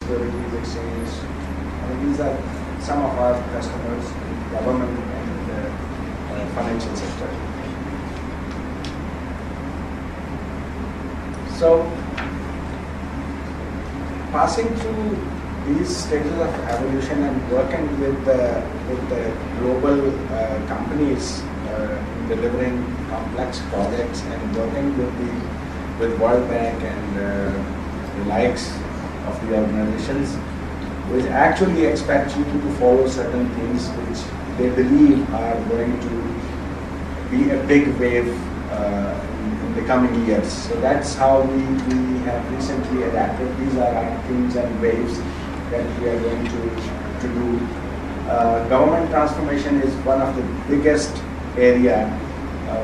securities exchange. These are some of our customers in government and financial sector. So, passing through these stages of evolution and working with the global companies in delivering complex projects and working with World Bank and the likes of the organizations, which actually expect you to follow certain things which they believe are going to be a big wave in the coming years. So that's how we have recently adapted. These are our themes and waves that we are going to do. Government transformation is one of the biggest area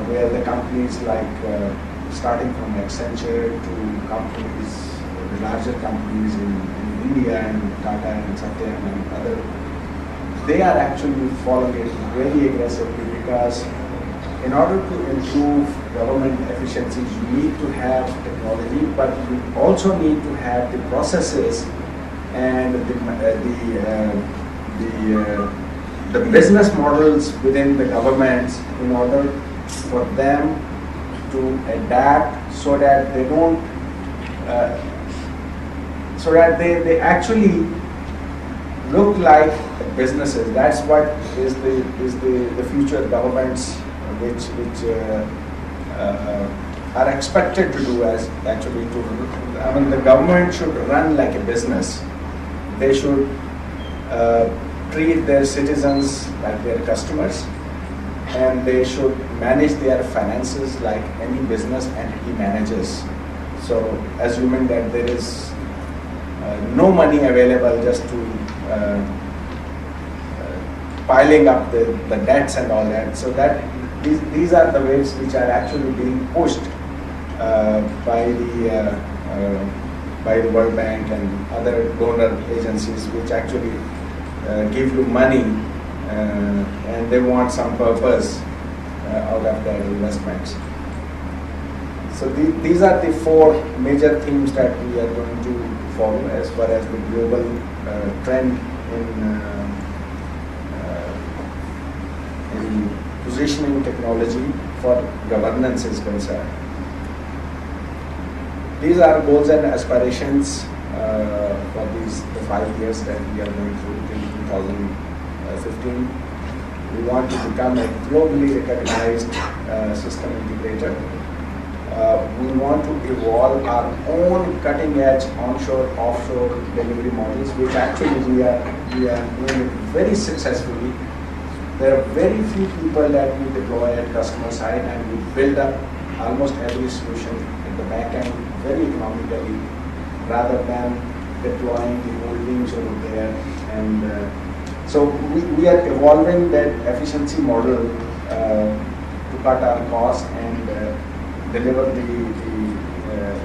where the companies like starting from Accenture to companies, the larger companies in India and Tata and Satya and other, they are actually following it very aggressively, because in order to improve government efficiencies, you need to have technology, but you also need to have the processes and the business models within the governments in order for them to adapt so that they don't, so that they actually look like businesses. That's what is the future governments which are expected to do, as actually to, I mean, the government should run like a business. They should treat their citizens like their customers, and they should manage their finances like any business entity manages. So assuming that there is no money available just to piling up the debts and all that. So that these are the waves which are actually being pushed by the World Bank and other donor agencies, which actually give you money and they want some purpose out of their investments. So these are the four major themes that we are going to follow as far as the global trend in positioning technology for governance is concerned. These are goals and aspirations for the 5 years that we are going through till 2015. We want to become a globally recognized system integrator. We want to evolve our own cutting-edge onshore, offshore delivery models, which actually we are doing it very successfully. There are very few people that we deploy at customer side, and we build up almost every solution at the back end very economically, rather than deploying the whole teams over there. And so we are evolving that efficiency model to cut our costs and deliver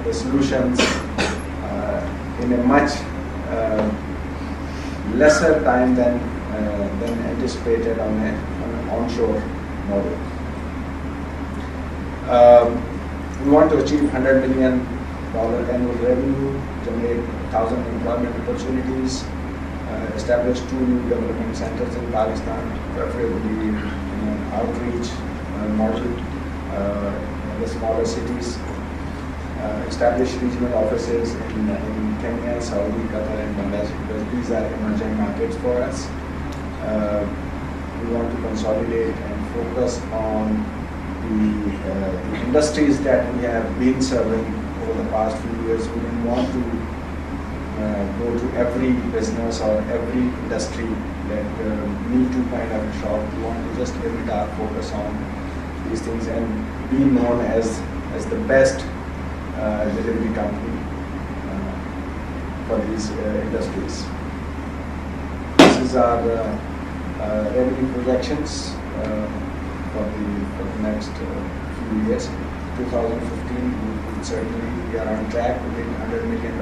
the solutions in a much lesser time than anticipated on an onshore model. We want to achieve $100 million annual revenue, generate 1,000 employment opportunities, establish 2 new development centers in Pakistan, preferably in an outreach model in the smaller cities, establish regional offices in Kenya, Saudi, Qatar, and Bangladesh, because these are emerging markets for us. We want to consolidate and focus on the industries that we have been serving over the past few years. We don't want to go to every business or every industry that me too kind of a shop. We want to just limit our focus on these things and be known as the best delivery company for these industries. This is our revenue projections for the next few years. 2015, certainly we are on track to hit $100 million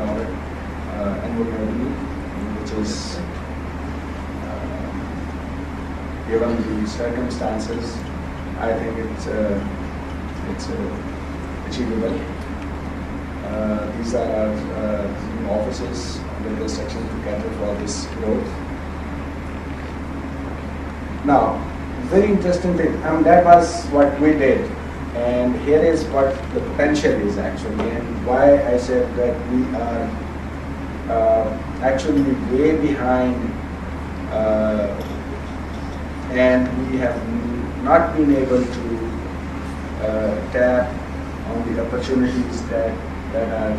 annual revenue, which is, given the circumstances, I think it's achievable. These are our new offices infrastructure to cater for this growth. Now, very interesting thing, that was what we did. And here is what the potential is actually, and why I said that we are actually way behind, and we have not been able to tap on the opportunities that are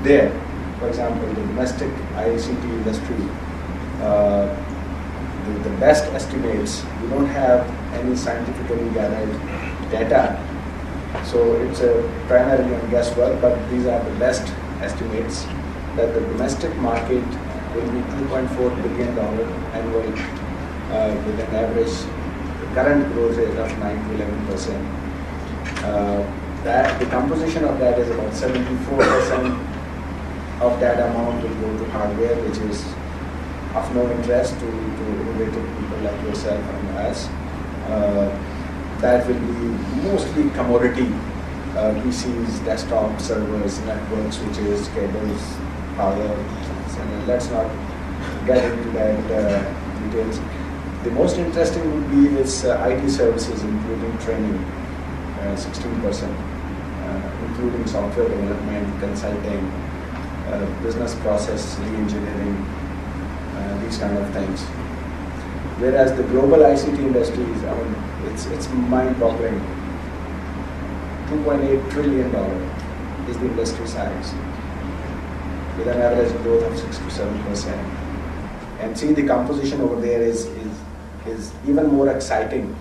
there. For example, the domestic ICT industry, the best estimates, we don't have any scientifically gathered data. So it's a primarily on guesswork, but these are the best estimates that the domestic market will be $2.4 billion annual with an average current growth rate of 9 to 11%. That the composition of that is about 74% of that amount will go to hardware, which is of no interest to innovative people like yourself and us. That will be mostly commodity, PCs, desktop servers, network switches, cables, power. And let's not get into that details. The most interesting would be this IT services, including training, 16%, including software development, consulting, business process re-engineering, these kind of things. Whereas the global ICT industry is, it's mind-boggling. $2.8 trillion is the industry size, with an average growth of 6 to 7%. And see, the composition over there is even more exciting,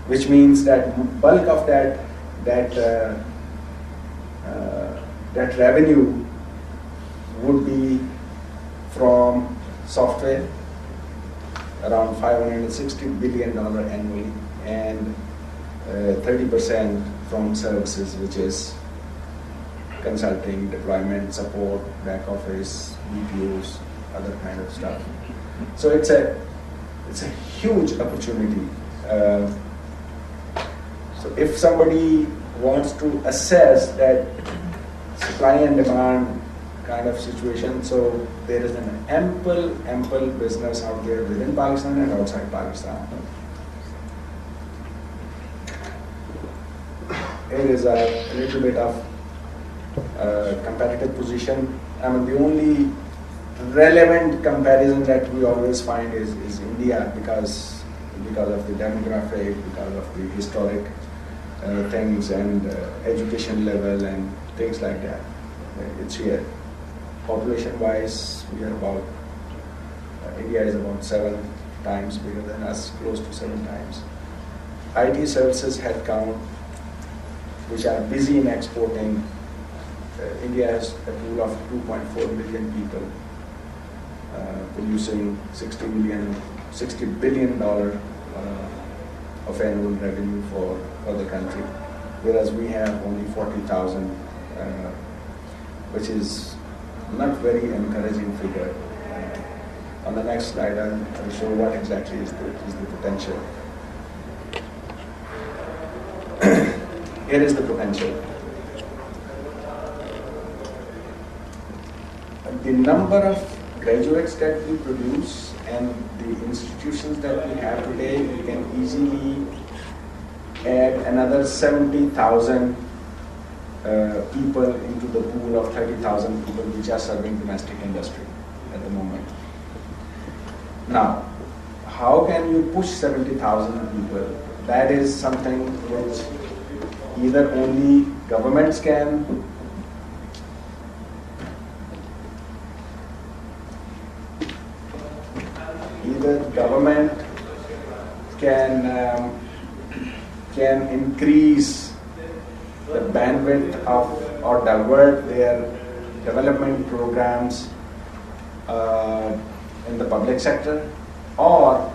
which means that bulk of that revenue would be from software, around $560 billion annually, and 30% from services, which is consulting, deployment, support, back office, BPOs, other kind of stuff. So it's a huge opportunity. So if somebody wants to assess that supply and demand kind of situation, so there is an ample business out there within Pakistan and outside Pakistan. It is a little bit of competitive position. The only relevant comparison that we always find is India, because of the demographic, because of the historic things and education level and things like that. It's here. Population-wise, we are about, India is about 7 times bigger than us, close to 7 times. IT services headcount, which are busy in exporting, India has a pool of 2.4 million people, producing $60 billion of annual revenue for the country, whereas we have only 40,000, which is not very encouraging figure. On the next slide, I'll show what exactly is the potential. Here is the potential. The number of graduates that we produce and the institutions that we have today, we can easily add another 70,000 people into the pool of 30,000 people which are serving domestic industry at the moment. Now, how can you push 70,000 people? That is something which either only governments can, can increase the bandwidth of or divert their development programs in the public sector, or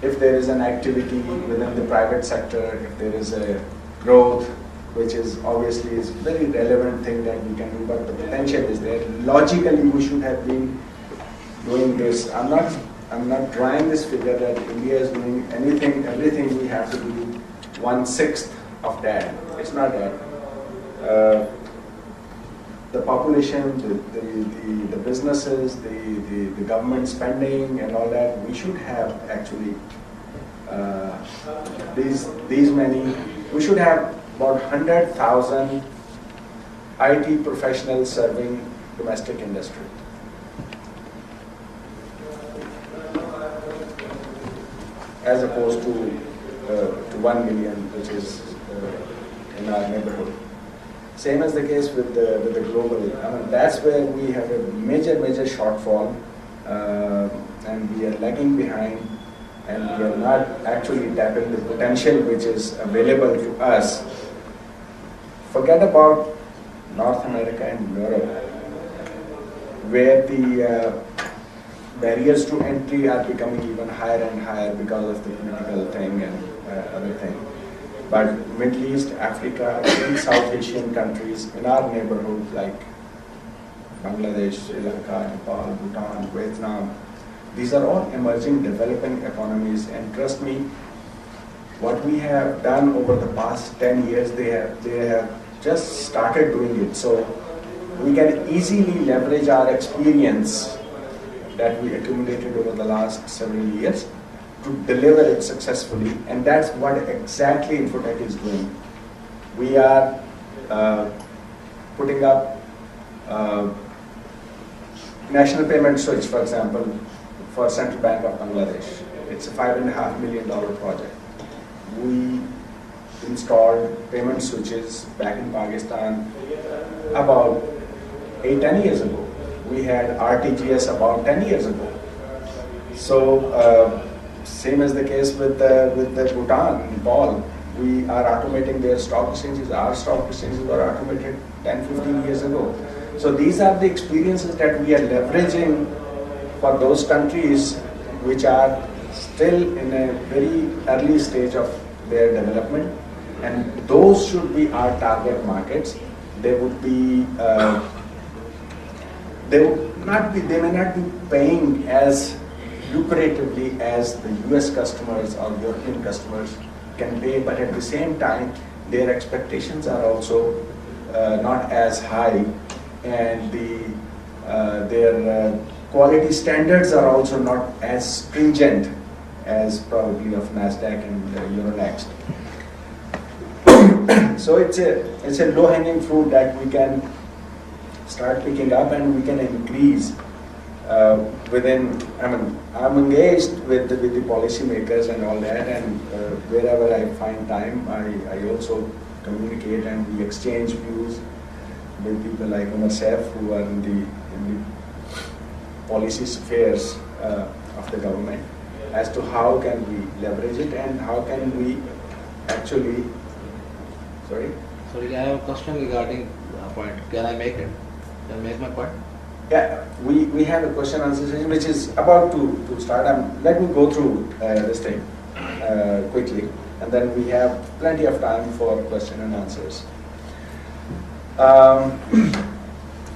if there is an activity within the private sector, if there is a growth, which is obviously is very relevant thing that we can do, but the potential is there. Logically, we should have been doing this. I'm not drawing this figure that India is doing everything we have to do 1/6 of that. It's not that. the population, the businesses, the government spending and all that, we should have actually these many, we should have about 100,000 IT professionals serving domestic industry. As opposed to 1 million, which is in our neighborhood. Same as the case with the global. I mean, that's where we have a major shortfall, and we are lagging behind, and we are not actually tapping the potential which is available to us. Forget about North America and Europe, where the barriers to entry are becoming even higher and higher because of the political thing and other thing. But Middle East, Africa, and South Asian countries in our neighborhood like Bangladesh, Sri Lanka, Nepal, Bhutan, Vietnam, these are all emerging, developing economies. And trust me, what we have done over the past 10 years, they have just started doing it. So we can easily leverage our experience that we accumulated over the last several years to deliver it successfully, and that's what exactly Infotech is doing. We are putting up national payment switch, for example, for Central Bank of Bangladesh. It's a $5.5 million project. We installed payment switches back in Pakistan about 8-10 years ago. We had RTGS about 10 years ago. So same as the case with the Bhutan, Nepal, we are automating their stock exchanges. Our stock exchanges were automated 10-15 years ago. So these are the experiences that we are leveraging for those countries which are still in a very early stage of their development, and those should be our target markets. They would be they may not be paying as lucratively as the US customers or European customers can pay, but at the same time, their expectations are also not as high, and their quality standards are also not as stringent as probably of NASDAQ and Euronext. So it's a low-hanging fruit that we can start picking up, and we can increase within. I mean, I'm engaged with the policymakers and all that, and wherever I find time, I also communicate and we exchange views with people like Umar Saif, who are in the policy spheres of the government, as to how can we leverage it and how can we actually. Sorry, I have a question regarding the point. Can I make it? Can I make my point? Yeah, we have a question answer session which is about to start. Let me go through this thing quickly, and then we have plenty of time for question and answers.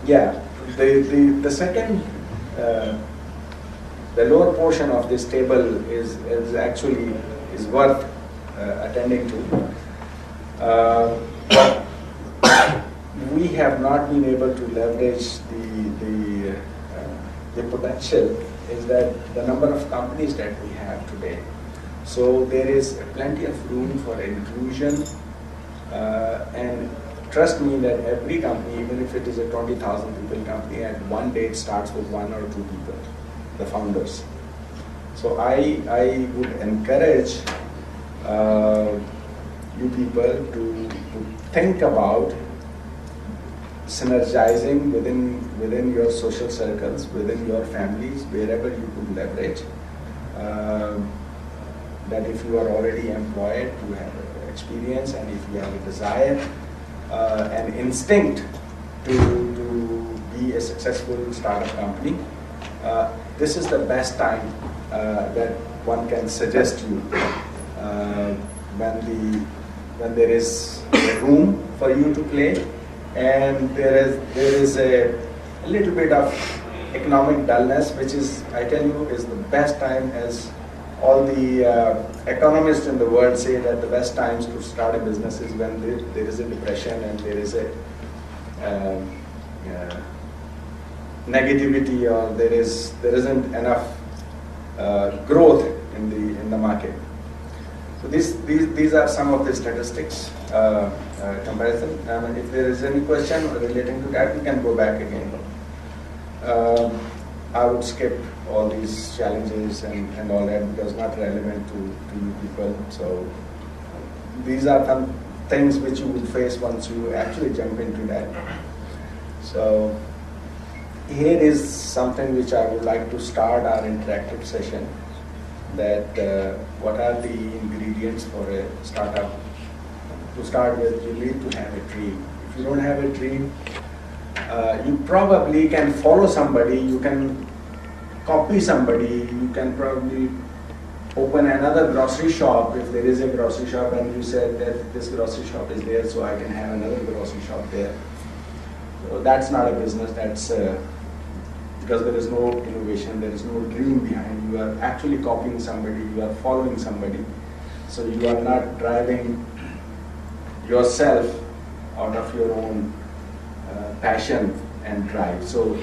Yeah, the second, the lower portion of this table is actually worth attending to. We have not been able to leverage the potential is that the number of companies that we have today. So there is plenty of room for inclusion, and trust me that every company, even if it is a 20,000 people company, at one day it starts with 1 or 2 people, the founders. So I would encourage you people to think about synergizing within your social circles, within your families, wherever you could leverage. That if you are already employed, you have experience, and if you have a desire, an instinct to be a successful startup company, this is the best time that one can suggest you when there is room for you to play, and there is a little bit of economic dullness, which is, I tell you, is the best time, as all the economists in the world say that the best times to start a business is when there is a depression and there is a negativity, or there isn't enough growth in the market. So these are some of the statistics comparison. And if there is any question relating to that, we can go back again. I would skip all these challenges and all that because not relevant to you people. So these are some things which you will face once you actually jump into that. So here is something which I would like to start our interactive session. That what are the ingredients for a startup? To start with, you need to have a dream. If you don't have a dream, you probably can follow somebody, you can copy somebody, you can probably open another grocery shop if there is a grocery shop and you said that this grocery shop is there, so I can have another grocery shop there. So that's not a business, that's because there is no innovation, there is no dream behind. You are actually copying somebody, you are following somebody. So you are not driving yourself out of your own passion and drive. So